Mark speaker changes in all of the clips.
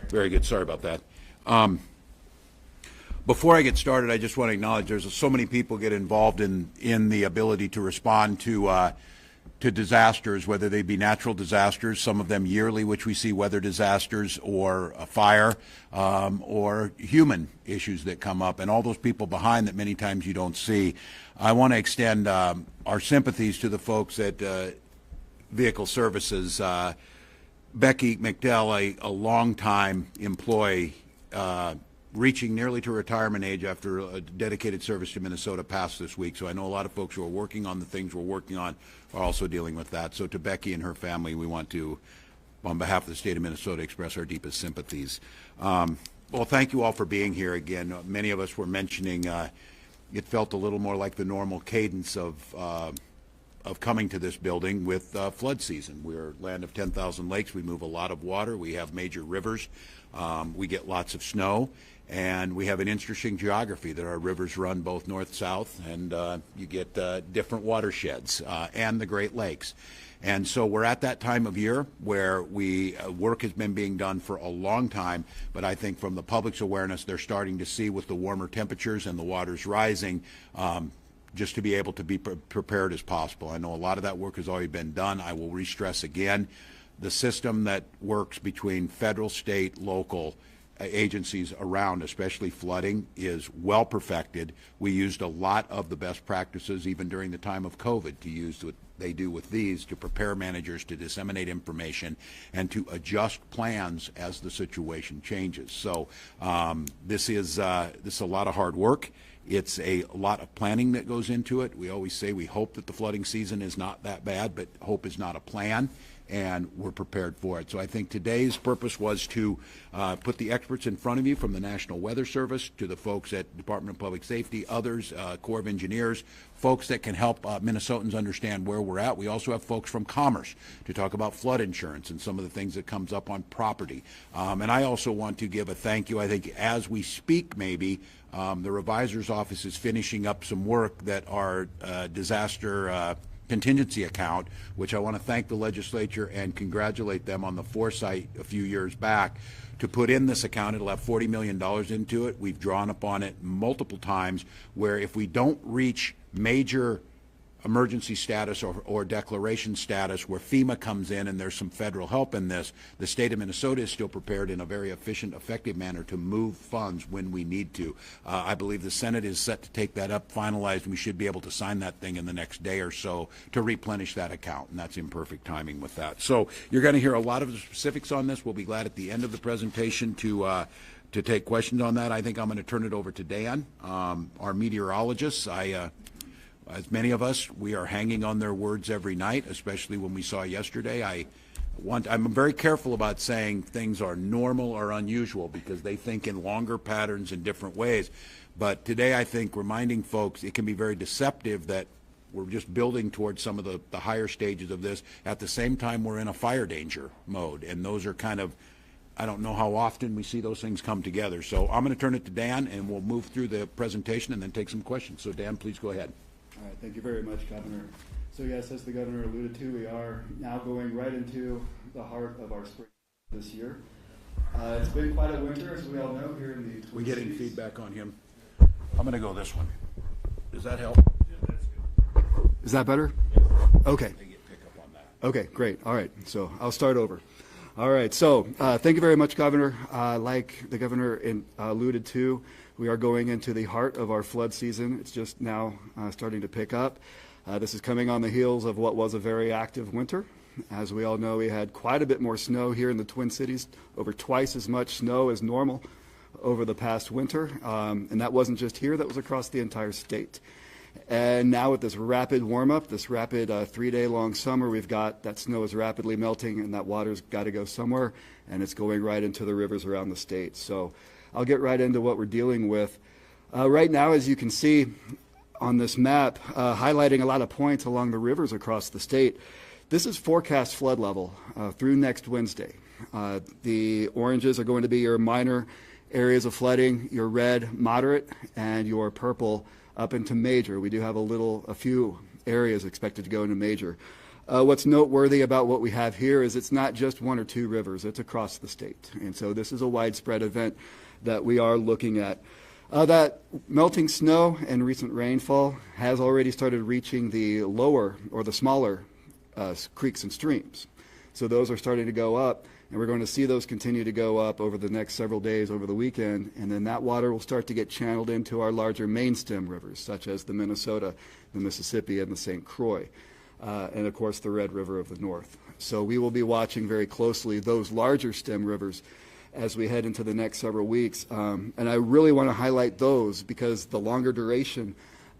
Speaker 1: Very good. Sorry about that. Before I get started, I just want to acknowledge there's so many people get involved in the ability to respond to disasters, whether they be natural disasters, some of them yearly, which we see weather disasters, or a fire, or human issues that come up, and all those people behind that many times you don't see. I want to extend our sympathies to the folks at Vehicle Services. Becky McDell, a longtime employee, reaching nearly to retirement age after a dedicated service to Minnesota, passed this week. So I know a lot of folks who are working on the things we're working on are also dealing with that. So to Becky and her family, we want to, on behalf of the state of Minnesota, express our deepest sympathies. Well, thank you all for being here again. Many of us were mentioning it felt a little more like the normal cadence of coming to this building with flood season. We're land of 10,000 lakes. We move a lot of water. We have major rivers. We get lots of snow. And we have an interesting geography that our rivers run both north-south, and you get different watersheds and the Great Lakes. And so we're at that time of year where work has been being done for a long time, but I think from the public's awareness, they're starting to see with the warmer temperatures and the waters rising, just to be able to be prepared as possible. I know a lot of that work has already been done. I will re-stress again, the system that works between federal, state, local agencies around, especially flooding, is well perfected. We used a lot of the best practices even during the time of COVID to use what they do with these to prepare managers to disseminate information and to adjust plans as the situation changes. So this is a lot of hard work. It's a lot of planning that goes into it. We always say we hope that the flooding season is not that bad, but hope is not a plan, and we're prepared for it. So I think today's purpose was to put the experts in front of you, from the National Weather Service to the folks at Department of Public Safety, others, Corps of Engineers, folks that can help Minnesotans understand where we're at. We also have folks from Commerce to talk about flood insurance and some of the things that comes up on property. And I also want to give a thank you. I think as we speak, maybe, the Revisor's Office is finishing up some work that our disaster contingency account, which I want to thank the legislature and congratulate them on the foresight a few years back to put in this account. It'll have $40 million into it. We've drawn upon it multiple times, where if we don't reach major emergency status or declaration status where FEMA comes in and there's some federal help in this, the state of Minnesota is still prepared in a very efficient, effective manner to move funds when we need to. I believe the Senate is set to take that up, finalized, and we should be able to sign that thing in the next day or so to replenish that account, and that's in perfect timing with that. So you're going to hear a lot of the specifics on this. We'll be glad at the end of the presentation to take questions on that. I think I'm going to turn it over to Dan, our meteorologist. As many of us, we are hanging on their words every night, especially when we saw yesterday. I'm very careful about saying things are normal or unusual because they think in longer patterns in different ways. But today, I think reminding folks, it can be very deceptive that we're just building towards some of the higher stages of this. At the same time, we're in a fire danger mode, and those are kind of, I don't know how often we see those things come together. So I'm going to turn it to Dan, and we'll move through the presentation and then take some questions. So Dan, please go ahead.
Speaker 2: All right, thank you very much, Governor. So yes, as the Governor alluded to, we are now going right into the heart of our spring this year. It's been quite a winter, as we all know, here in the Twin Cities.
Speaker 1: We're getting feedback on him. I'm going to go this one. Does that help?
Speaker 2: Yeah, that's good. Is that better?
Speaker 1: Yes.
Speaker 2: Okay.
Speaker 1: They get pick up on that.
Speaker 2: Okay, great. All right, so I'll start over. All right, so thank you very much, Governor. Like the Governor alluded to, we are going into the heart of our flood season. It's just now starting to pick up. This is coming on the heels of what was a very active winter. As we all know, we had quite a bit more snow here in the Twin Cities, over twice as much snow as normal over the past winter. And that wasn't just here, that was across the entire state. And now with this rapid warm-up, this rapid 3-day-long summer, we've got that snow is rapidly melting and that water's got to go somewhere, and it's going right into the rivers around the state. So I'll get right into what we're dealing with. Right now, as you can see on this map, highlighting a lot of points along the rivers across the state, this is forecast flood level through next Wednesday. The oranges are going to be your minor areas of flooding, your red, moderate, and your purple up into major. We do have a few areas expected to go into major. What's noteworthy about what we have here is it's not just one or two rivers, it's across the state. And so this is a widespread event that we are looking at. That melting snow and recent rainfall has already started reaching the lower or the smaller creeks and streams. So those are starting to go up, and we're going to see those continue to go up over the next several days over the weekend, and then that water will start to get channeled into our larger main stem rivers, such as the Minnesota, the Mississippi, and the St. Croix, and of course the Red River of the North. So we will be watching very closely those larger stem rivers as we head into the next several weeks. And I really want to highlight those because the longer duration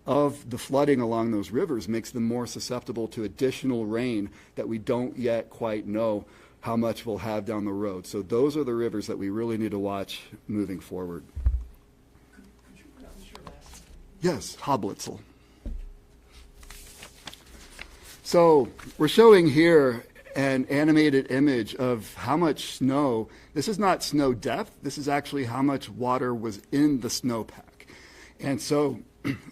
Speaker 2: of the flooding along those rivers makes them more susceptible to additional rain that we don't yet quite know how much we'll have down the road. So those are the rivers that we really need to watch moving forward.
Speaker 3: Could you pronounce your last name?
Speaker 2: Yes, Hoblitzel. So we're showing here an animated image of how much snow. This is not snow depth. This is actually how much water was in the snowpack. And so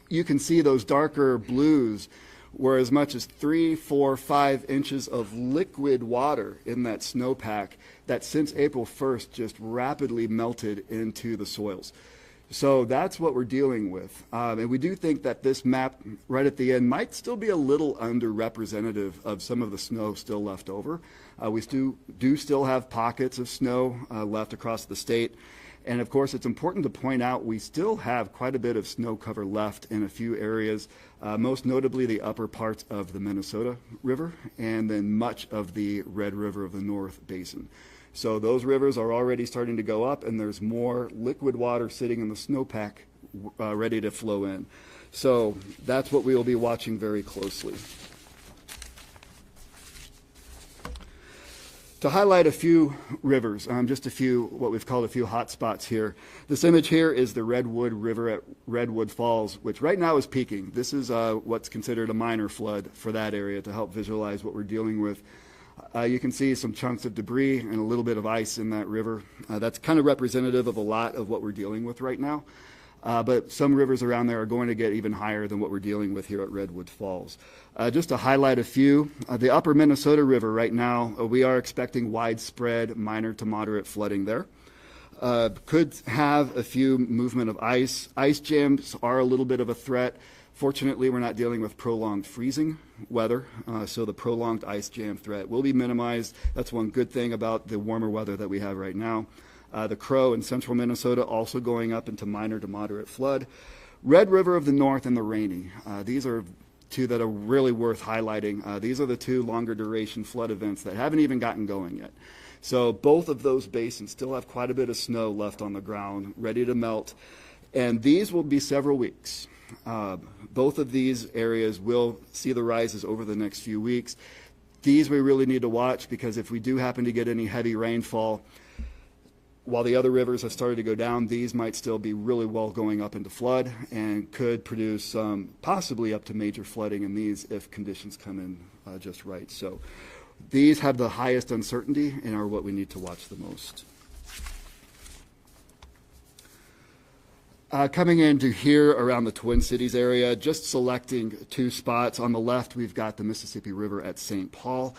Speaker 2: you can see those darker blues were as much as 3, 4, 5 inches of liquid water in that snowpack that since April 1st just rapidly melted into the soils. So that's what we're dealing with. And we do think that this map right at the end might still be a little underrepresentative of some of the snow still left over. We do still have pockets of snow left across the state. And of course, it's important to point out we still have quite a bit of snow cover left in a few areas, most notably the upper parts of the Minnesota River and then much of the Red River of the North Basin. So those rivers are already starting to go up, and there's more liquid water sitting in the snowpack ready to flow in. So that's what we will be watching very closely. To highlight a few rivers, just a few, what we've called a few hot spots here. This image here is the Redwood River at Redwood Falls, which right now is peaking. This is what's considered a minor flood for that area to help visualize what we're dealing with. You can see some chunks of debris and a little bit of ice in that river. That's kind of representative of a lot of what we're dealing with right now. But some rivers around there are going to get even higher than what we're dealing with here at Redwood Falls. Just to highlight a few, the upper Minnesota River right now, we are expecting widespread minor to moderate flooding there. Could have a few movement of ice. Ice jams are a little bit of a threat. Fortunately, we're not dealing with prolonged freezing weather, so the prolonged ice jam threat will be minimized. That's one good thing about the warmer weather that we have right now. The Crow in central Minnesota also going up into minor to moderate flood. Red River of the North and the Rainy. These are two that are really worth highlighting. These are the two longer duration flood events that haven't even gotten going yet. So both of those basins still have quite a bit of snow left on the ground, ready to melt. And these will be several weeks. Both of these areas will see the rises over the next few weeks. These we really need to watch because if we do happen to get any heavy rainfall, while the other rivers have started to go down, these might still be really well going up into flood and could produce possibly up to major flooding in these if conditions come in just right. So these have the highest uncertainty and are what we need to watch the most. Coming into here around the Twin Cities area, just selecting two spots. On the left, we've got the Mississippi River at St. Paul.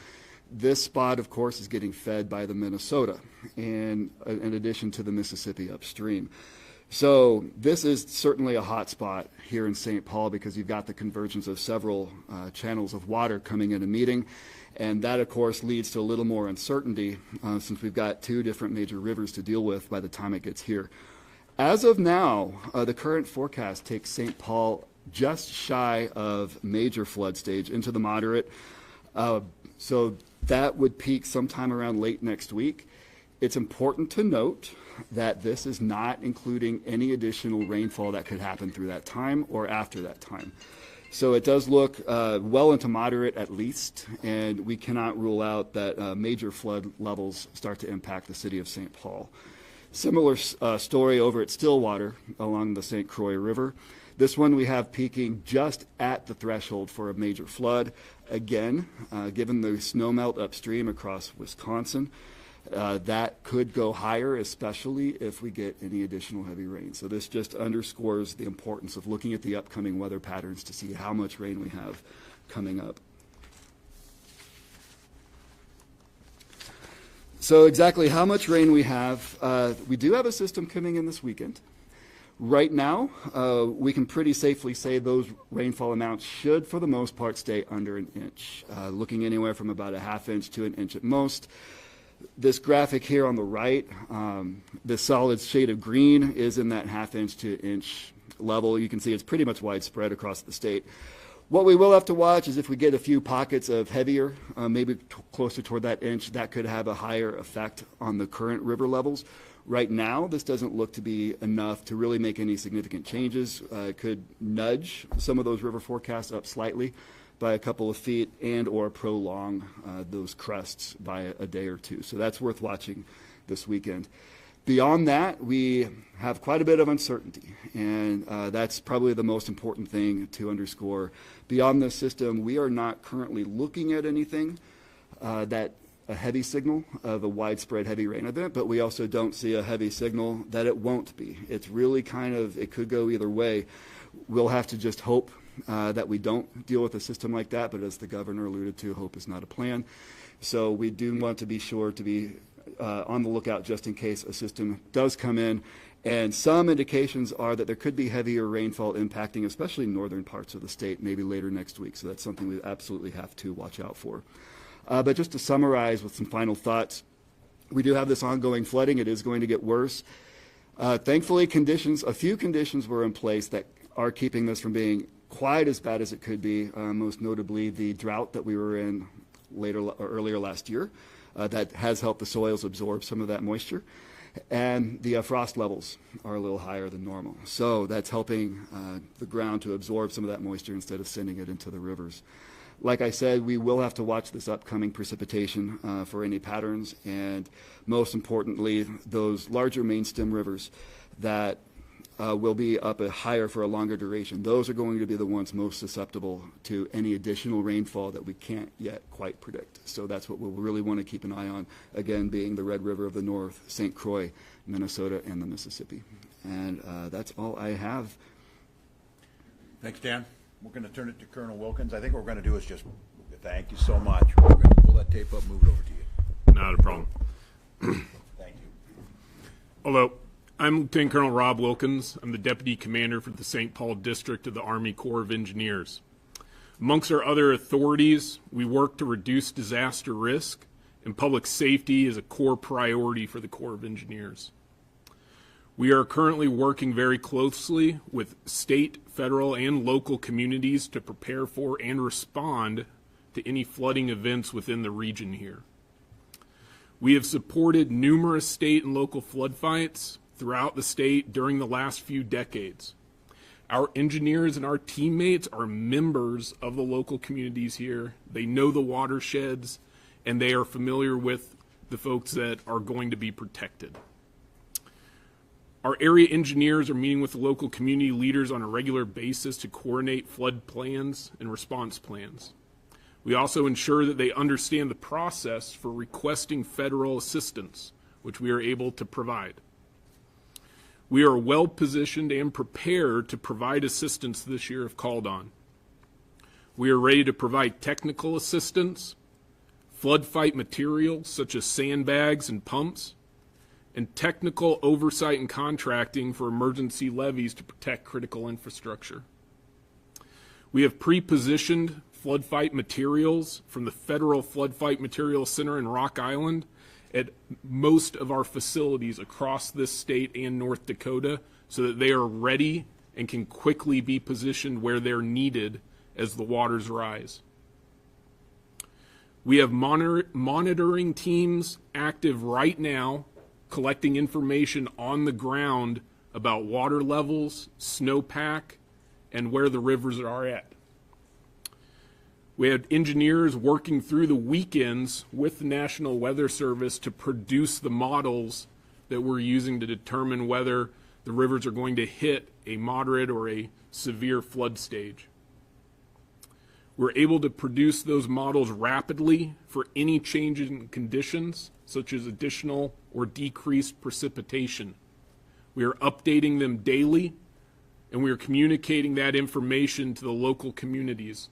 Speaker 2: This spot, of course, is getting fed by the Minnesota, and in addition to the Mississippi upstream. So this is certainly a hot spot here in St. Paul because you've got the convergence of several channels of water coming in and meeting. And that, of course, leads to a little more uncertainty since we've got two different major rivers to deal with by the time it gets here. As of now, the current forecast takes St. Paul just shy of major flood stage into the moderate. So that would peak sometime around late next week. It's important to note that this is not including any additional rainfall that could happen through that time or after that time. So it does look well into moderate at least, and we cannot rule out that major flood levels start to impact the city of St. Paul. Similar story over at Stillwater along the St. Croix River. This one we have peaking just at the threshold for a major flood. Again, given the snowmelt upstream across Wisconsin, that could go higher, especially if we get any additional heavy rain. So this just underscores the importance of looking at the upcoming weather patterns to see how much rain we have coming up. So exactly how much rain we have, we do have a system coming in this weekend. Right now, we can pretty safely say those rainfall amounts should, for the most part, stay under an inch, looking anywhere from about a half inch to an inch at most. This graphic here on the right, the solid shade of green is in that half inch to inch level. You can see it's pretty much widespread across the state. What we will have to watch is if we get a few pockets of heavier, maybe closer toward that inch, that could have a higher effect on the current river levels. Right now, this doesn't look to be enough to really make any significant changes. It could nudge some of those river forecasts up slightly by a couple of feet and or prolong those crests by a day or two. So that's worth watching this weekend. Beyond that, we have quite a bit of uncertainty, and that's probably the most important thing to underscore. Beyond this system, we are not currently looking at anything that a heavy signal of a widespread heavy rain event, but we also don't see a heavy signal that it won't be. It's really kind of, it could go either way. We'll have to just hope that we don't deal with a system like that, but as the governor alluded to, hope is not a plan. So we do want to be sure to be on the lookout just in case a system does come in. And some indications are that there could be heavier rainfall impacting especially northern parts of the state maybe later next week. So that's something we absolutely have to watch out for. But just to summarize with some final thoughts, we do have this ongoing flooding. It is going to get worse. Thankfully, a few conditions were in place that are keeping this from being quite as bad as it could be, most notably the drought that we were in earlier last year. That has helped the soils absorb some of that moisture. And the frost levels are a little higher than normal. So that's helping the ground to absorb some of that moisture instead of sending it into the rivers. Like I said, we will have to watch this upcoming precipitation for any patterns, and most importantly, those larger main stem rivers that will be up higher for a longer duration. Those are going to be the ones most susceptible to any additional rainfall that we can't yet quite predict. So that's what we'll really want to keep an eye on, again, being the Red River of the North, St. Croix, Minnesota, and the Mississippi. And that's all I have.
Speaker 1: Thanks, Dan. We're going to turn it to Colonel Wilkins. I think what we're going to do is just thank you so much. We're going to pull that tape up, move it over to you.
Speaker 4: Not a problem.
Speaker 1: Thank you.
Speaker 4: Hello, I'm Lieutenant Colonel Rob Wilkins. I'm the Deputy Commander for the St. Paul District of the Army Corps of Engineers. Amongst our other authorities, we work to reduce disaster risk, and public safety is a core priority for the Corps of Engineers. We are currently working very closely with state, federal, and local communities to prepare for and respond to any flooding events within the region here. We have supported numerous state and local flood fights throughout the state during the last few decades. Our engineers and our teammates are members of the local communities here. They know the watersheds, and they are familiar with the folks that are going to be protected. Our area engineers are meeting with the local community leaders on a regular basis to coordinate flood plans and response plans. We also ensure that they understand the process for requesting federal assistance, which we are able to provide. We are well positioned and prepared to provide assistance this year if called on. We are ready to provide technical assistance, flood fight materials such as sandbags and pumps, and technical oversight and contracting for emergency levees to protect critical infrastructure. We have pre-positioned flood fight materials from the Federal Flood Fight Materials Center in Rock Island at most of our facilities across this state and North Dakota so that they are ready and can quickly be positioned where they're needed as the waters rise. We have monitoring teams active right now, collecting information on the ground about water levels, snowpack, and where the rivers are at. We had engineers working through the weekends with the National Weather Service to produce the models that we're using to determine whether the rivers are going to hit a moderate or a severe flood stage. We're able to produce those models rapidly for any change in conditions, such as additional or decreased precipitation. We are updating them daily, and we are communicating that information to the local communities.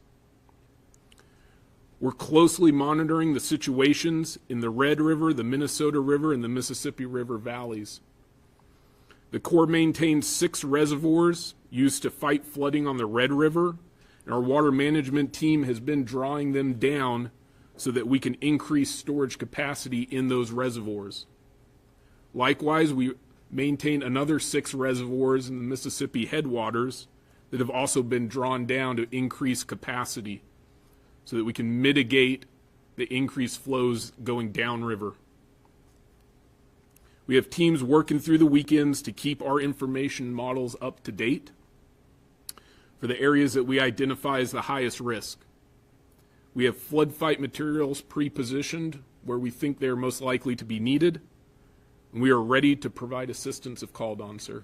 Speaker 4: We're closely monitoring the situations in the Red River, the Minnesota River, and the Mississippi River valleys. The Corps maintains 6 reservoirs used to fight flooding on the Red River, and our water management team has been drawing them down so that we can increase storage capacity in those reservoirs. Likewise, we maintain another 6 reservoirs in the Mississippi headwaters that have also been drawn down to increase capacity so that we can mitigate the increased flows going downriver. We have teams working through the weekends to keep our information models up to date for the areas that we identify as the highest risk. We have flood fight materials pre-positioned where we think they're most likely to be needed, and we are ready to provide assistance if called on, sir.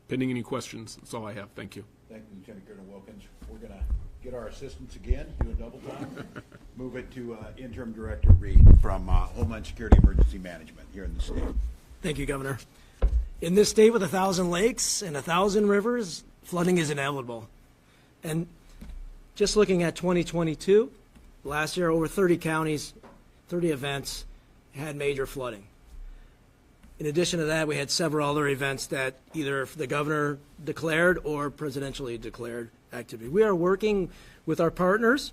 Speaker 4: Pending any questions, that's all I have. Thank you.
Speaker 1: Thank you, Lieutenant Colonel Wilkins. We're going to get our assistance again, do a double time, move it to Interim Director Reed from Homeland Security Emergency Management here in the state.
Speaker 3: Thank you, Governor. In this state with 1,000 lakes and 1,000 rivers, flooding is inevitable. And just looking at 2022, last year over 30 counties, 30 events had major flooding. In addition to that, we had several other events that either the governor declared or presidentially declared activity. We are working with our partners,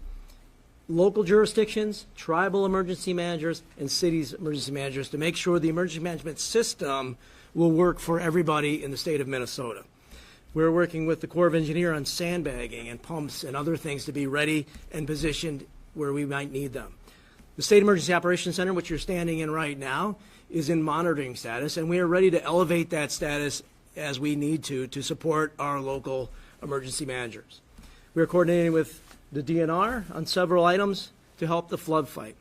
Speaker 3: local jurisdictions, tribal emergency managers, and cities emergency managers to make sure the emergency management system will work for everybody in the state of Minnesota. We're working with the Corps of Engineers on sandbagging and pumps and other things to be ready and positioned where we might need them. The State Emergency Operations Center, which you're standing in right now, is in monitoring status, and we are ready to elevate that status as we need to support our local emergency managers. We are coordinating with the DNR on several items to help the flood fight.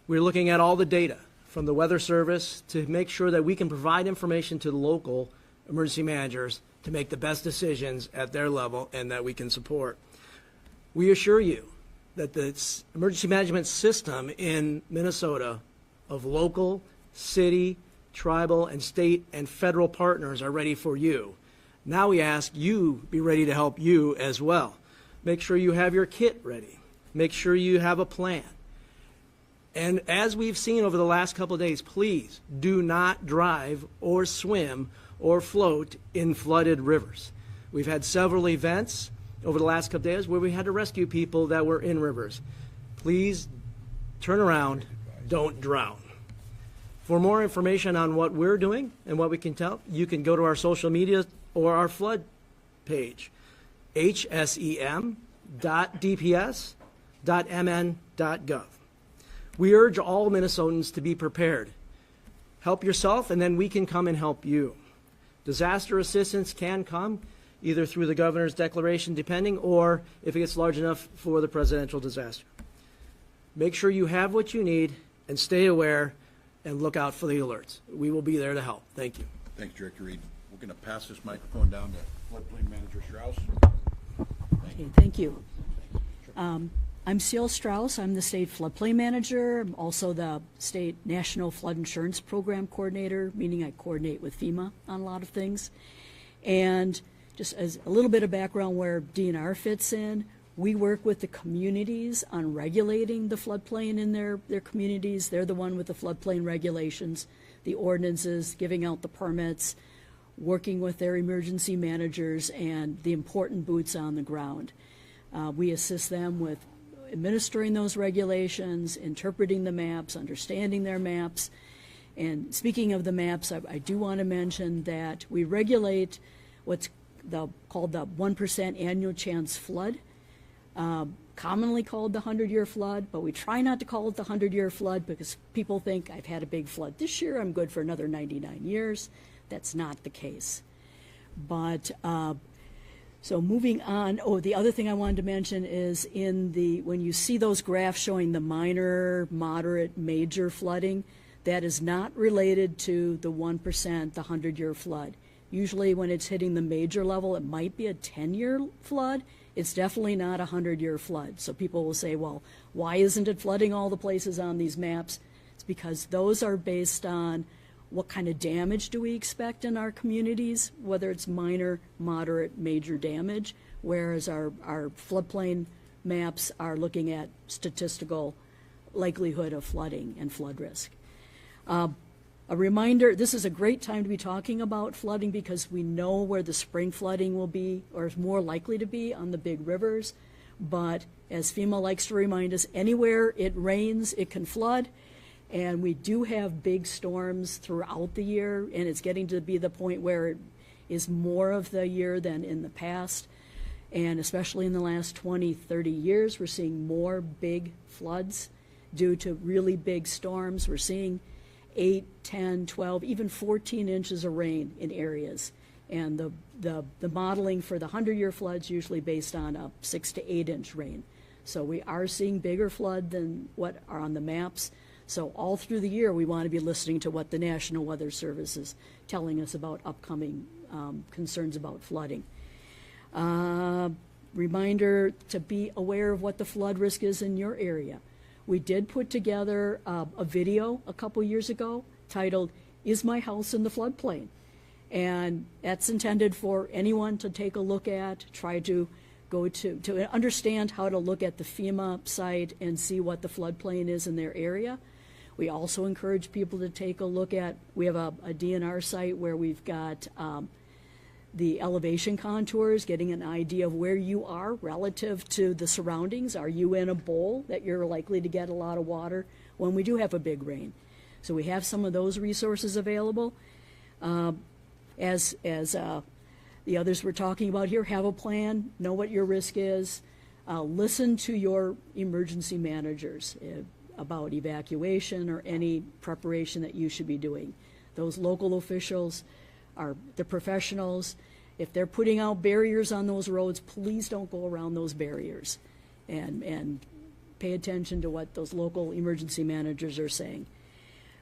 Speaker 3: We're looking at all the data from the Weather Service to make sure that we can provide information to the local emergency managers to make the best decisions at their level and that we can support. We assure you that the emergency management system in Minnesota of local, city, tribal, and state and federal partners are ready for you. Now we ask you be ready to help you as well. Make sure you have your kit ready. Make sure you have a plan. And as we've seen over the last couple of days, please do not drive or swim or float in flooded rivers. We've had several events over the last couple of days where we had to rescue people that were in rivers. Please turn around, don't drown. For more information on what we're doing and what we can tell, you can go to our social media or our flood page, hsem.dps.mn.gov. We urge all Minnesotans to be prepared. Help yourself, and then we can come and help you. Disaster assistance can come either through the governor's declaration, depending, or if it gets large enough for the presidential disaster. Make sure you have what you need and stay aware and look out for the alerts. We will be there to help. Thank you.
Speaker 1: Thanks, Director Reed. We're going to pass this microphone down to Floodplain Manager Strauss.
Speaker 5: Okay, thank you. I'm Seal Strauss. I'm the state floodplain manager. I'm also the state national flood insurance program coordinator, meaning I coordinate with FEMA on a lot of things. And just as a little bit of background where DNR fits in, we work with the communities on regulating the floodplain in their communities. They're the one with the floodplain regulations, the ordinances, giving out the permits, working with their emergency managers and the important boots on the ground. We assist them with administering those regulations, interpreting the maps, understanding their maps. And speaking of the maps, I do want to mention that we regulate what's called the 1% annual chance flood, commonly called the 100-year flood, but we try not to call it the 100-year flood because people think I've had a big flood this year, I'm good for another 99 years. That's not the case. But so moving on, the other thing I wanted to mention is when you see those graphs showing the minor, moderate, major flooding, that is not related to the 1%, the 100-year flood. Usually when it's hitting the major level, it might be a 10-year flood. It's definitely not a 100-year flood. So people will say, well, why isn't it flooding all the places on these maps? It's because those are based on what kind of damage do we expect in our communities, whether it's minor, moderate, major damage, whereas our floodplain maps are looking at statistical likelihood of flooding and flood risk. A reminder, this is a great time to be talking about flooding because we know where the spring flooding will be or is more likely to be on the big rivers. But as FEMA likes to remind us, anywhere it rains, it can flood. And we do have big storms throughout the year, and it's getting to be the point where it is more of the year than in the past. And especially in the last 20, 30 years, we're seeing more big floods due to really big storms. We're seeing 8, 10, 12, even 14 inches of rain in areas. And the modeling for the 100-year floods usually based on a 6 to 8 inch rain. So we are seeing bigger flood than what are on the maps. So all through the year, we want to be listening to what the National Weather Service is telling us about upcoming concerns about flooding. Reminder to be aware of what the flood risk is in your area. We did put together a video a couple years ago titled, "Is My House in the Floodplain?" And that's intended for anyone to take a look at, try to go to understand how to look at the FEMA site and see what the floodplain is in their area. We also encourage people to take a look at, we have a DNR site where we've got the elevation contours, getting an idea of where you are relative to the surroundings. Are you in a bowl that you're likely to get a lot of water when we do have a big rain? So we have some of those resources available. As the others were talking about here, have a plan, know what your risk is, listen to your emergency managers about evacuation or any preparation that you should be doing. Those local officials are the professionals. If they're putting out barriers on those roads, please don't go around those barriers, and pay attention to what those local emergency managers are saying.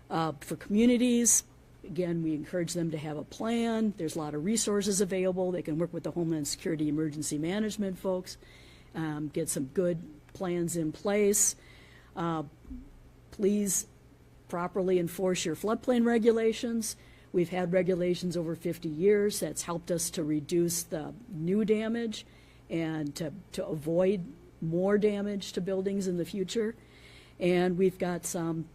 Speaker 5: For communities, again, we encourage them to have a plan. There's a lot of resources available. They can work with the Homeland Security Emergency Management folks, get some good plans in place. Please properly enforce your floodplain regulations. We've had regulations over 50 years. That's helped us to reduce the new damage and to avoid more damage to buildings in the future. And we've got some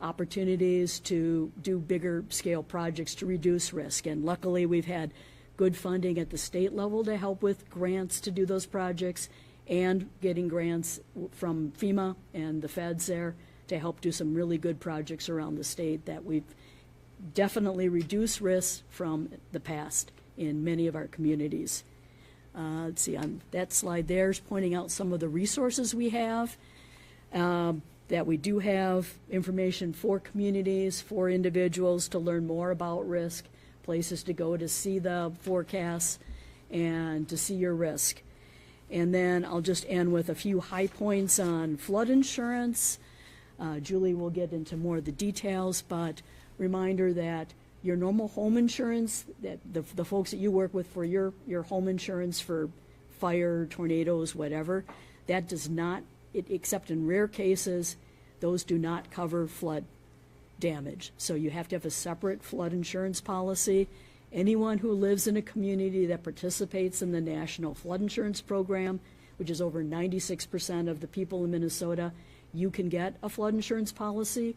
Speaker 5: opportunities to do bigger scale projects to reduce risk. And luckily, we've had good funding at the state level to help with grants to do those projects and getting grants from FEMA and the feds there to help do some really good projects around the state that we've definitely reduced risks from the past in many of our communities. Let's see, on that slide there is pointing out some of the resources we have. That we do have information for communities, for individuals to learn more about risk, places to go to see the forecasts and to see your risk. And then I'll just end with a few high points on flood insurance. Julie will get into more of the details, but reminder that your normal home insurance, that the folks that you work with for your home insurance for fire, tornadoes, whatever, that does not, except in rare cases, those do not cover flood damage. So you have to have a separate flood insurance policy. Anyone who lives in a community that participates in the National Flood Insurance Program, which is over 96% of the people in Minnesota, you can get a flood insurance policy.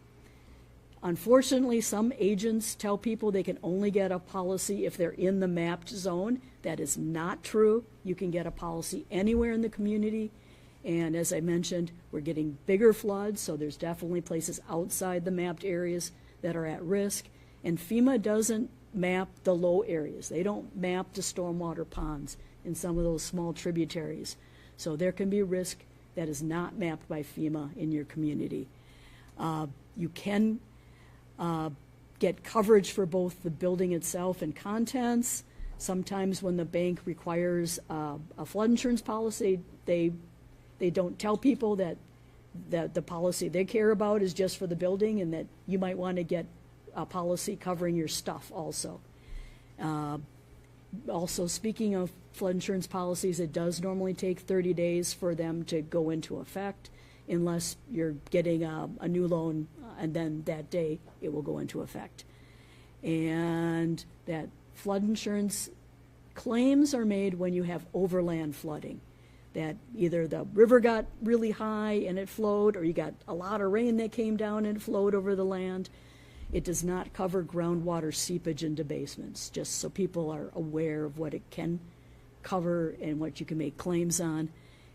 Speaker 5: Unfortunately, some agents tell people they can only get a policy if they're in the mapped zone. That is not true. You can get a policy anywhere in the community. And as I mentioned, we're getting bigger floods, so there's definitely places outside the mapped areas that are at risk. And FEMA doesn't map the low areas. They don't map the stormwater ponds in some of those small tributaries. So there can be risk that is not mapped by FEMA in your community. You can get coverage for both the building itself and contents. Sometimes when the bank requires a flood insurance policy, they don't tell people that the policy they care about is just for the building and that you might want to get a policy covering your stuff also. Also, speaking of flood insurance policies, it does normally take 30 days for them to go into effect unless you're getting a new loan, and then that day it will go into effect. And that flood insurance claims are made when you have overland flooding. that either the river got really high and it flowed, or you got a lot of rain that came down and flowed over the land. It does not cover groundwater seepage into basements, just so people are aware of what it can cover and what you can make claims on.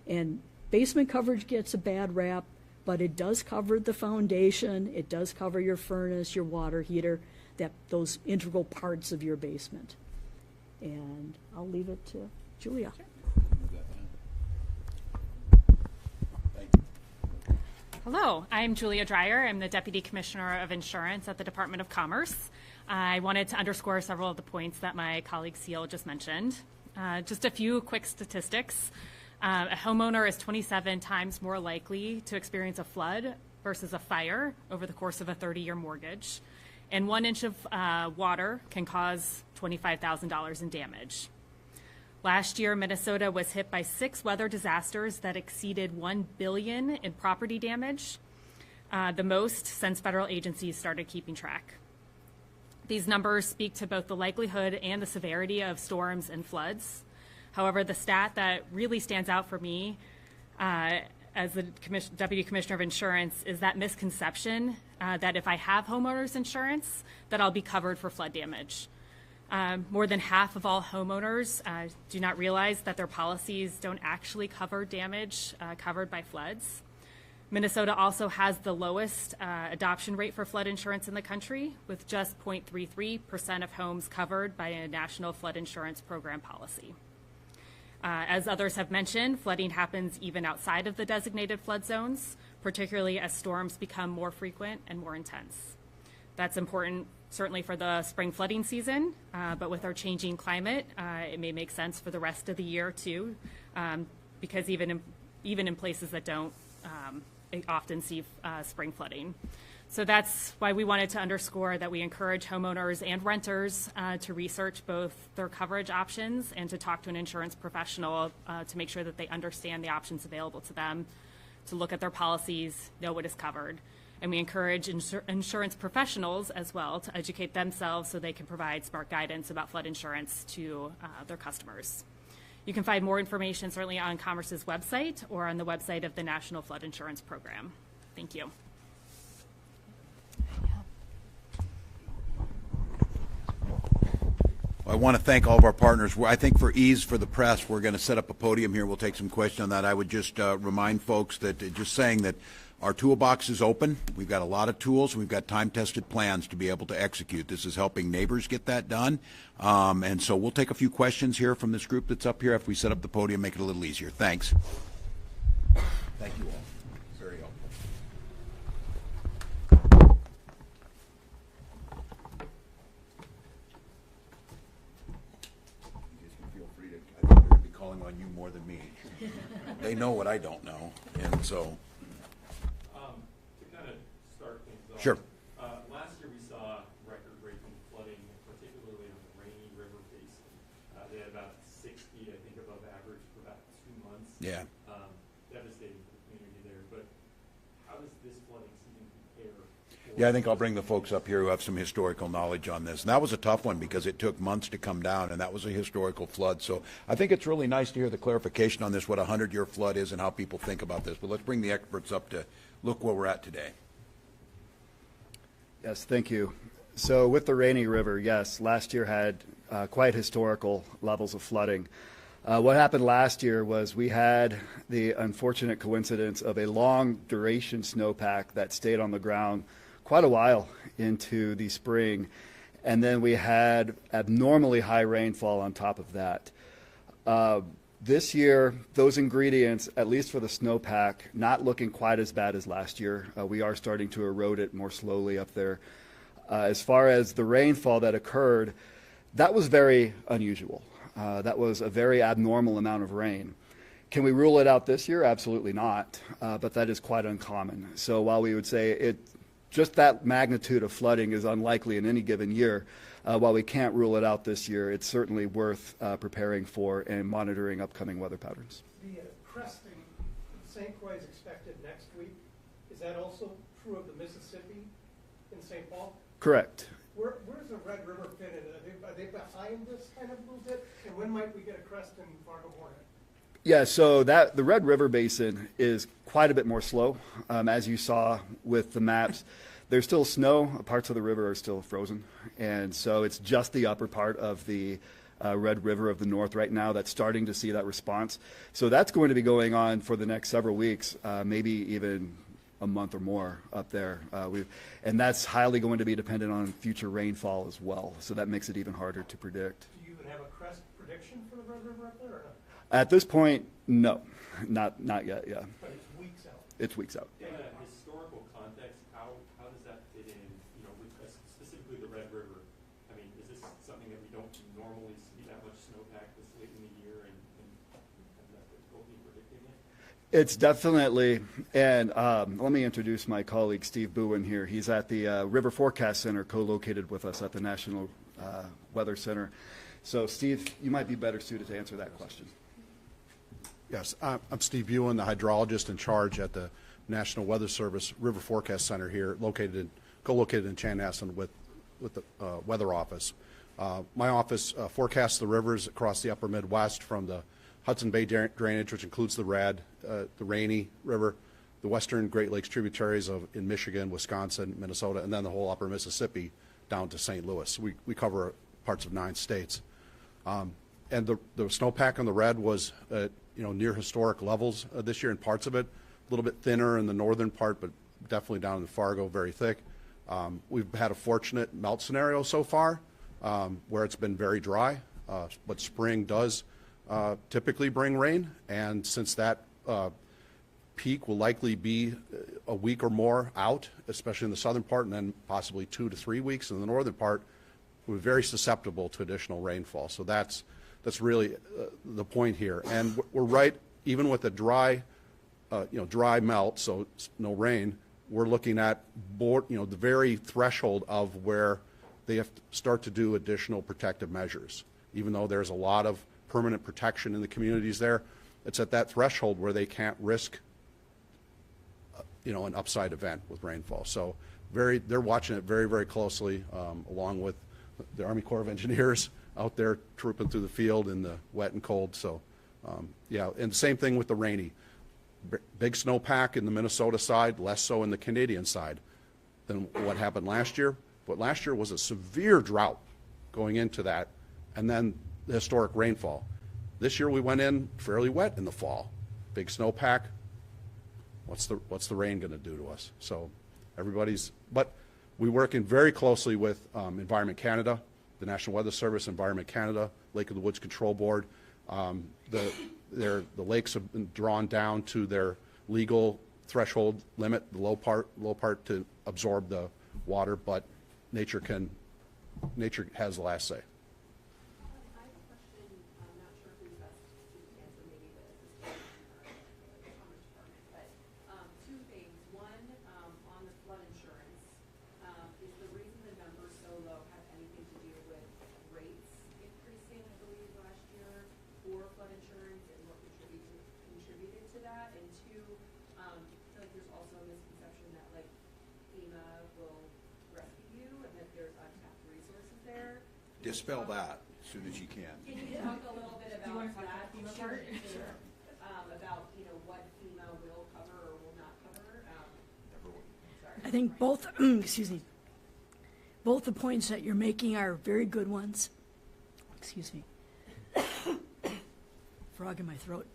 Speaker 5: And basement coverage gets a bad rap, but it does cover the foundation, it does cover your furnace, your water heater, those integral parts of your basement. And I'll leave it to Julia.
Speaker 6: Hello, I'm Julia Dreyer. I'm the Deputy Commissioner of Insurance at the Department of Commerce. I wanted to underscore several of the points that my colleague Seal just mentioned. Just a few quick statistics. A homeowner is 27 times more likely to experience a flood versus a fire over the course of a 30-year mortgage. And 1 inch of water can cause $25,000 in damage. Last year, Minnesota was hit by 6 weather disasters that exceeded $1 billion in property damage, the most since federal agencies started keeping track. These numbers speak to both the likelihood and the severity of storms and floods. However, the stat that really stands out for me as the Deputy Commissioner of Insurance is that misconception that if I have homeowners insurance, that I'll be covered for flood damage. More than half of all homeowners do not realize that their policies don't actually cover damage covered by floods. Minnesota also has the lowest adoption rate for flood insurance in the country, with just 0.33% of homes covered by a national flood insurance program policy. As others have mentioned, flooding happens even outside of the designated flood zones, particularly as storms become more frequent and more intense. That's important certainly for the spring flooding season, but with our changing climate, it may make sense for the rest of the year too, because even in places that don't often see spring flooding. So that's why we wanted to underscore that we encourage homeowners and renters to research both their coverage options and to talk to an insurance professional to make sure that they understand the options available to them, to look at their policies, know what is covered. And we encourage insurance professionals as well to educate themselves so they can provide smart guidance about flood insurance to their customers. You can find more information certainly on Commerce's website or on the website of the National Flood Insurance Program. Thank you.
Speaker 1: I want to thank all of our partners. I think for ease for the press, we're going to set up a podium here. We'll take some questions on that. I would just remind folks that just saying that our toolbox is open. We've got a lot of tools. We've got time-tested plans to be able to execute. This is helping neighbors get that done. And so we'll take a few questions here from this group that's up here. If we set up the podium, make it a little easier. Thanks. Thank you all. Very helpful. You can feel free to, I think they're going to be calling on you more than me. They know what I don't know, and so. Sure.
Speaker 7: Last year we saw record-breaking flooding, particularly on the rainy river basin. They had about 60, I think, above average for about 2 months.
Speaker 1: Yeah.
Speaker 7: Devastating for the community there. But how does this flooding season compare?
Speaker 1: Yeah, I think I'll bring the folks up here who have some historical knowledge on this. And that was a tough one because it took months to come down, and that was a historical flood. So I think it's really nice to hear the clarification on this, what a 100-year flood is and how people think about this. But let's bring the experts up to look where we're at today.
Speaker 2: Yes, thank you. So with the rainy river, yes, last year had quite historical levels of flooding. What happened last year was we had the unfortunate coincidence of a long duration snowpack that stayed on the ground quite a while into the spring, and then we had abnormally high rainfall on top of that. This year, those ingredients, at least for the snowpack, not looking quite as bad as last year. We are starting to erode it more slowly up there. As far as the rainfall that occurred, that was very unusual. That was a very abnormal amount of rain. Can we rule it out this year? Absolutely not, but that is quite uncommon. So while we would say just that magnitude of flooding is unlikely in any given year, while we can't rule it out this year, it's certainly worth preparing for and monitoring upcoming weather patterns.
Speaker 8: The cresting of St. Croix is expected next week. Is that also true of the Mississippi in St. Paul?
Speaker 2: Correct.
Speaker 8: Where's the Red River fit in? Are they behind this kind of a little bit? And when might we get a crest in Fargo Hornet?
Speaker 2: Yeah, so that the Red River Basin is quite a bit more slow. As you saw with the maps, there's still snow. Parts of the river are still frozen. And so it's just the upper part of the Red River of the North right now that's starting to see that response. So that's going to be going on for the next several weeks, maybe even a month or more up there. And that's highly going to be dependent on future rainfall as well. So that makes it even harder to predict.
Speaker 8: Do you even have a crest prediction for the Red River up there or not?
Speaker 2: At this point, no, not yet, yeah.
Speaker 8: But it's weeks out.
Speaker 2: It's weeks out.
Speaker 7: In a historical context, how does that fit in, with specifically the Red River? I mean, is this something that we don't normally see that much snowpack this late in the year and that's difficulty predicting it?
Speaker 2: It's definitely, and let me introduce my colleague Steve Bowen here. He's at the River Forecast Center, co-located with us at the National Weather Center. So Steve, you might be better suited to answer that question.
Speaker 9: Yes, I'm Steve Ewan, the hydrologist in charge at the National Weather Service River Forecast Center here, co-located in Chanhassen with the Weather Office. My office forecasts the rivers across the upper Midwest from the Hudson Bay drainage, which includes the Red, the Rainy River, the western Great Lakes tributaries in Michigan, Wisconsin, Minnesota, and then the whole upper Mississippi down to St. Louis. We cover parts of 9 states. And the snowpack on the Red was near historic levels this year in parts of it, a little bit thinner in the northern part, but definitely down in Fargo, very thick. We've had a fortunate melt scenario so far where it's been very dry, but spring does typically bring rain, and since that peak will likely be a week or more out, especially in the southern part, and then possibly 2 to 3 weeks in the northern part, we're very susceptible to additional rainfall. So that's really the point here. And we're right, even with the dry melt, so no rain, we're looking at the very threshold of where they have to start to do additional protective measures. Even though there's a lot of permanent protection in the communities there, it's at that threshold where they can't risk an upside event with rainfall. So they're watching it very, very closely, along with the Army Corps of Engineers out there trooping through the field in the wet and cold. So, and same thing with the Rainy. Big snowpack in the Minnesota side, less so in the Canadian side than what happened last year. But last year was a severe drought going into that, and then the historic rainfall. This year we went in fairly wet in the fall. Big snowpack. What's the rain going to do to us? So but we're working very closely with Environment Canada, the National Weather Service, Environment Canada, Lake of the Woods Control Board. The lakes have been drawn down to their legal threshold limit, the low part to absorb the water, but nature has the last say.
Speaker 10: I have a question. I'm not sure who's best to answer, maybe the Commerce Department, but 2 things. One, on the flood insurance, is the reason the numbers so low have anything to do with rates increasing, I believe, last year for flood insurance, and what contributed to that? And 2, I feel like there's also a misconception that FEMA will rescue you and that there's untapped resources there.
Speaker 1: Dispel that as soon as you can.
Speaker 10: Can you talk a little bit about that? Sure. About what FEMA will cover or will not cover? Sorry.
Speaker 5: I think both, excuse me, both the points that you're making are very good ones. Excuse me. Frog in my throat.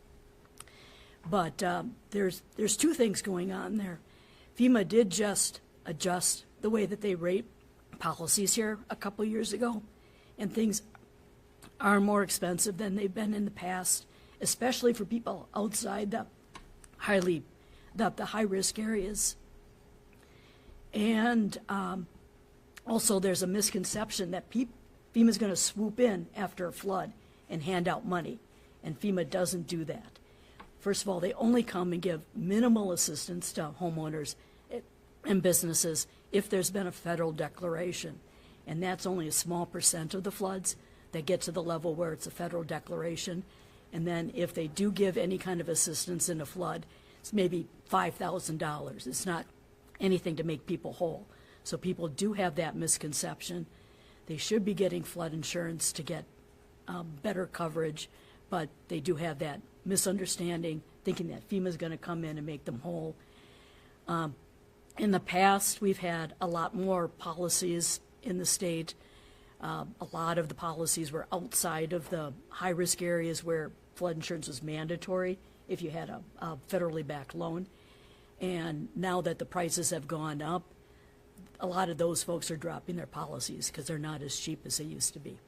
Speaker 5: But there's 2 things going on there. FEMA did just adjust the way that they rate policies here a couple years ago, and things are more expensive than they've been in the past, especially for people outside the high-risk areas. And also there's a misconception that FEMA's going to swoop in after a flood and hand out money, and FEMA doesn't do that. First of all, they only come and give minimal assistance to homeowners and businesses if there's been a federal declaration, and that's only a small % of the floods that get to the level where it's a federal declaration. And then if they do give any kind of assistance in a flood, it's maybe $5,000. It's not anything to make people whole. So people do have that misconception. They should be getting flood insurance to get better coverage but they do have that misunderstanding, thinking that FEMA's going to come in and make them whole. In the past, we've had a lot more policies in the state. A lot of the policies were outside of the high-risk areas where flood insurance was mandatory if you had a federally backed loan. And now that the prices have gone up, a lot of those folks are dropping their policies because they're not as cheap as they used to be.
Speaker 10: Is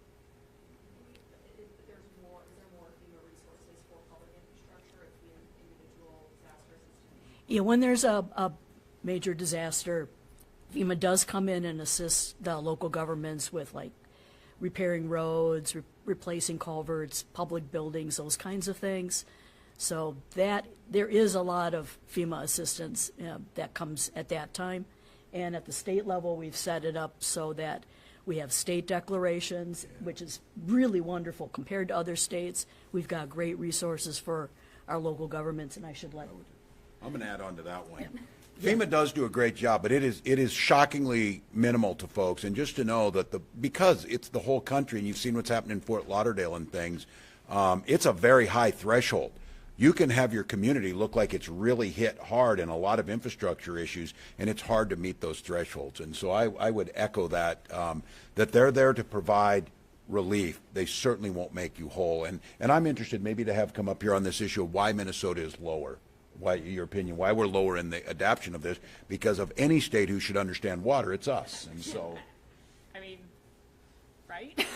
Speaker 10: there more FEMA resources for public infrastructure if the individual disaster system?
Speaker 5: Yeah, when there's a major disaster, FEMA does come in and assist the local governments with like repairing roads, replacing culverts, public buildings, those kinds of things. So that there is a lot of FEMA assistance that comes at that time. And at the state level, we've set it up so that we have state declarations, which is really wonderful compared to other states. We've got great resources for our local governments, and I should let.
Speaker 1: I'm going to add on to that one. FEMA does do a great job, but it is shockingly minimal to folks. And just to know that because it's the whole country, and you've seen what's happened in Fort Lauderdale and things, it's a very high threshold. You can have your community look like it's really hit hard in a lot of infrastructure issues, and it's hard to meet those thresholds. And so I would echo that, that they're there to provide relief. They certainly won't make you whole. And I'm interested maybe to have come up here on this issue of why Minnesota is lower. Why, your opinion, why we're lower in the adoption of this, because of any state who should understand water, it's us. And so,
Speaker 6: I mean, right?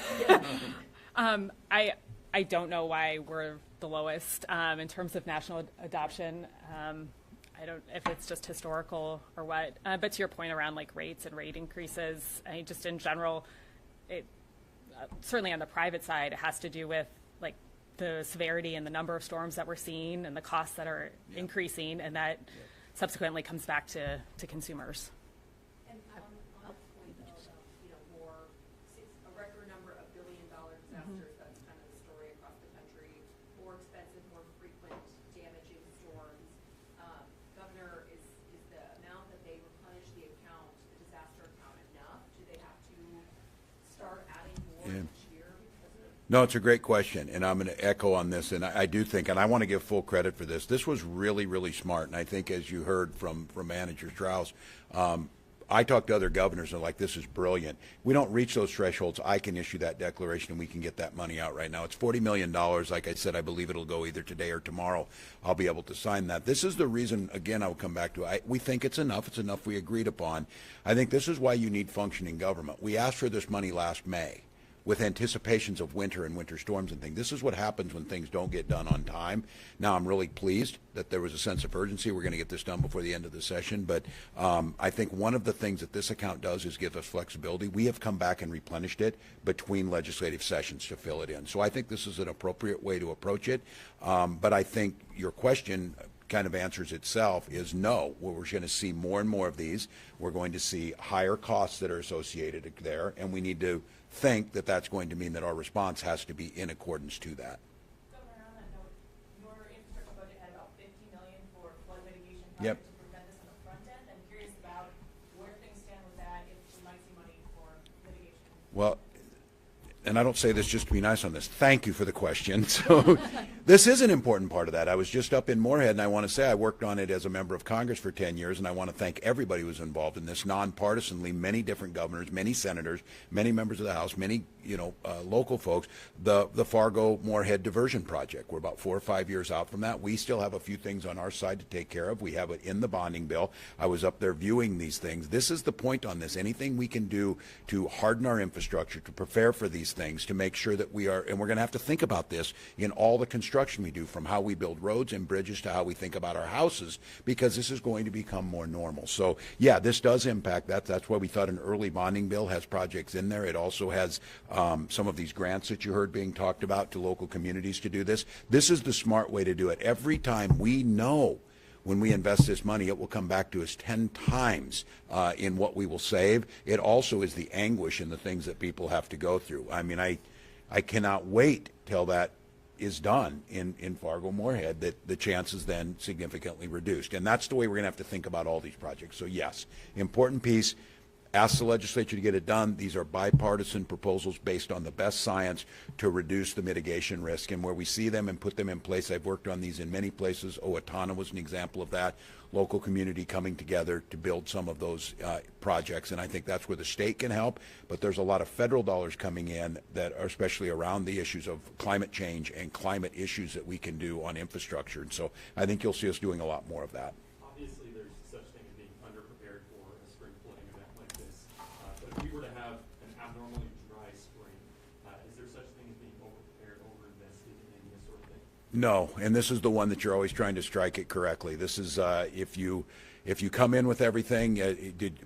Speaker 6: I don't know why we're the lowest in terms of national adoption. I don't if it's just historical or what. But to your point around like rates and rate increases, I mean, just in general, it certainly on the private side, it has to do with like the severity and the number of storms that we're seeing and the costs that are increasing, and that subsequently comes back to consumers.
Speaker 10: And on that point, though, a record number of billion-dollar disasters, that's kind of the story across the country, more expensive, more frequent, damaging storms. Governor, is the amount that they replenish the account, the disaster account, enough? Do they have to start adding more each year?
Speaker 1: no, it's a great question, and I'm going to echo on this, and I do think, and I want to give full credit for this. This was really, really smart, and I think as you heard from Manager Strauss, I talked to other governors and like, this is brilliant. We don't reach those thresholds. I can issue that declaration and we can get that money out right now. It's $40 million. Like I said, I believe it'll go either today or tomorrow. I'll be able to sign that. This is the reason, again, I'll come back to it. We think it's enough. It's enough we agreed upon. I think this is why you need functioning government. We asked for this money last May with anticipations of winter and winter storms and things. This is what happens when things don't get done on time. Now, I'm really pleased that there was a sense of urgency. We're going to get this done before the end of the session. But I think one of the things that this account does is give us flexibility. We have come back and replenished it between legislative sessions to fill it in. So I think this is an appropriate way to approach it. But I think your question kind of answers itself is no. We're going to see more and more of these. We're going to see higher costs that are associated there, and we need to think that that's going to mean that our response has to be in accordance to that.
Speaker 11: Governor, on that note, your infrastructure budget had about $50 million for flood mitigation
Speaker 1: Yep.
Speaker 11: projects to prevent this on the front end. I'm curious about where things stand with that, if we might see money for mitigation.
Speaker 1: Well, and I don't say this just to be nice on this. Thank you for the question. So this is an important part of that. I was just up in Moorhead, and I want to say I worked on it as a member of Congress for 10 years, and I want to thank everybody who was involved in this nonpartisanly, many different governors, many senators, many members of the House, many local folks. The Fargo-Moorhead diversion project. We're about 4 or 5 years out from that. We still have a few things on our side to take care of. We have it in the bonding bill. I was up there viewing these things. This is the point on this. Anything we can do to harden our infrastructure, to prepare for these things, to make sure that we are, and we're going to have to think about this in all the construction we do, from how we build roads and bridges to how we think about our houses, because this is going to become more normal. So yeah, this does impact that. That's why we thought an early bonding bill has projects in there. It also has some of these grants that you heard being talked about to local communities to do this. This is the smart way to do it. Every time we know when we invest this money, it will come back to us 10 times in what we will save. It also is the anguish and the things that people have to go through. I mean, I cannot wait till that is done in Fargo-Moorhead, that the chances then significantly reduced. And that's the way we're going to have to think about all these projects. So yes, important piece. Ask the legislature to get it done. These are bipartisan proposals based on the best science to reduce the mitigation risk. And where we see them and put them in place, I've worked on these in many places. Owatonna was an example of that. Local community coming together to build some of those projects. And I think that's where the state can help. But there's a lot of federal dollars coming in that are especially around the issues of climate change and climate issues that we can do on infrastructure. And so I think you'll see us doing a lot more of that.
Speaker 7: Obviously, there's such thing as being underprepared for a spring flooding event like this. But if we were to have an abnormally dry spring, is there such thing as being overprepared, overinvested in any sort of thing?
Speaker 1: No, and this is the one that you're always trying to strike it correctly. This is if you come in with everything,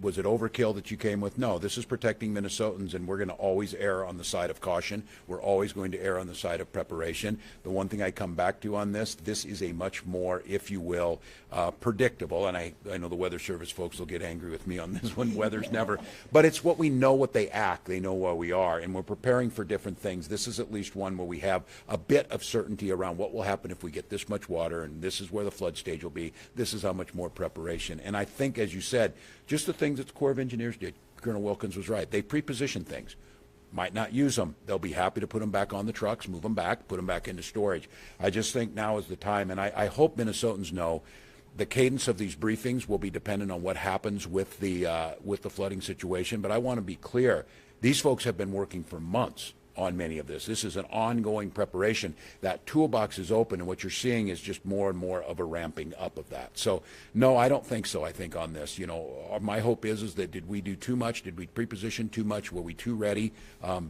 Speaker 1: was it overkill that you came with? No, this is protecting Minnesotans, and we're going to always err on the side of caution. We're always going to err on the side of preparation. The one thing I come back to on this is a much more, if you will, predictable, and I know the Weather Service folks will get angry with me on this one, weather's never, but it's what we know what they act, they know where we are, and we're preparing for different things. This is at least one where we have a bit of certainty around what will happen if we get this much water, and this is where the flood stage will be. This is how much more preparation. And I think, as you said, just the things that the Corps of Engineers did, Colonel Wilkins was right. They pre-position things. Might not use them. They'll be happy to put them back on the trucks, move them back, put them back into storage. I just think now is the time, and I hope Minnesotans know the cadence of these briefings will be dependent on what happens with the flooding situation. But I want to be clear, these folks have been working for months on many of this. This is an ongoing preparation. That toolbox is open, and what you're seeing is just more and more of a ramping up of that. So, no, I don't think so. I think on this, you know, my hope is that did we do too much? Did we pre-position too much? Were we too ready?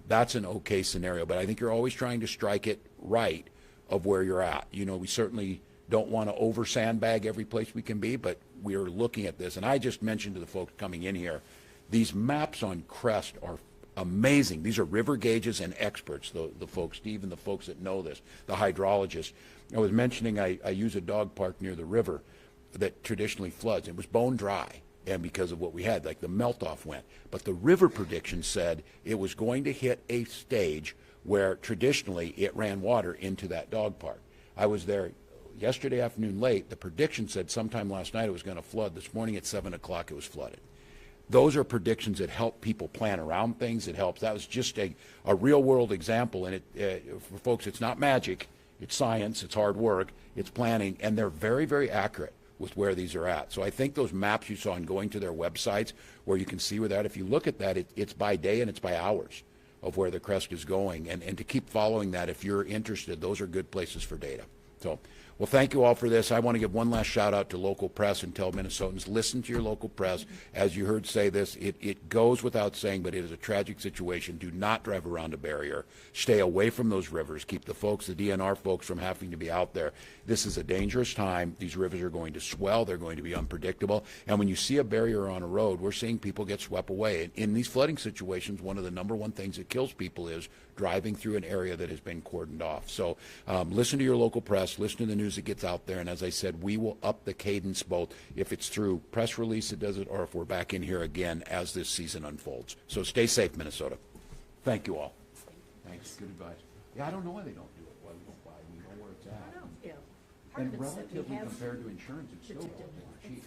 Speaker 1: That's an okay scenario, but I think you're always trying to strike it right of where you're at. You know, we certainly don't want to over sandbag every place we can be, but we are looking at this. And I just mentioned to the folks coming in here, these maps on Crest are amazing. These are river gauges and experts, the folks, Steve and the folks that know this, the hydrologists. I was mentioning I use a dog park near the river that traditionally floods. It was bone dry, and because of what we had, like the melt-off went. But the river prediction said it was going to hit a stage where traditionally it ran water into that dog park. I was there yesterday afternoon late. The prediction said sometime last night it was going to flood. This morning at 7 o'clock it was flooded. Those are predictions that help people plan around things. It helps. That was just a real-world example, and for folks, it's not magic. It's science. It's hard work. It's planning, and they're very, very accurate with where these are at. So I think those maps you saw in going to their websites where you can see where that, if you look at that, it's by day and it's by hours of where the crest is going. And to keep following that, if you're interested, those are good places for data. So, well, thank you all for this. I want to give one last shout out to local press and tell Minnesotans, listen to your local press. As you heard say this, it goes without saying, but it is a tragic situation. Do not drive around a barrier. Stay away from those rivers. Keep the folks, the DNR folks, from having to be out there. This is a dangerous time. These rivers are going to swell. They're going to be unpredictable. And when you see a barrier on a road, we're seeing people get swept away. In these flooding situations, one of the number one things that kills people is driving through an area that has been cordoned off. So listen to your local press, listen to the news that gets out there, and as I said, we will up the cadence both if it's through press release that does it or if we're back in here again as this season unfolds. So stay safe, Minnesota. Thank you all. Thanks. Good advice. Yeah, I don't know why they don't do it. Why we don't buy. We know where it's at.
Speaker 5: Yeah. Part
Speaker 1: And
Speaker 5: of it's that we
Speaker 1: relatively
Speaker 5: have
Speaker 1: compared to insurance, it's still
Speaker 5: protected
Speaker 1: relatively cheap.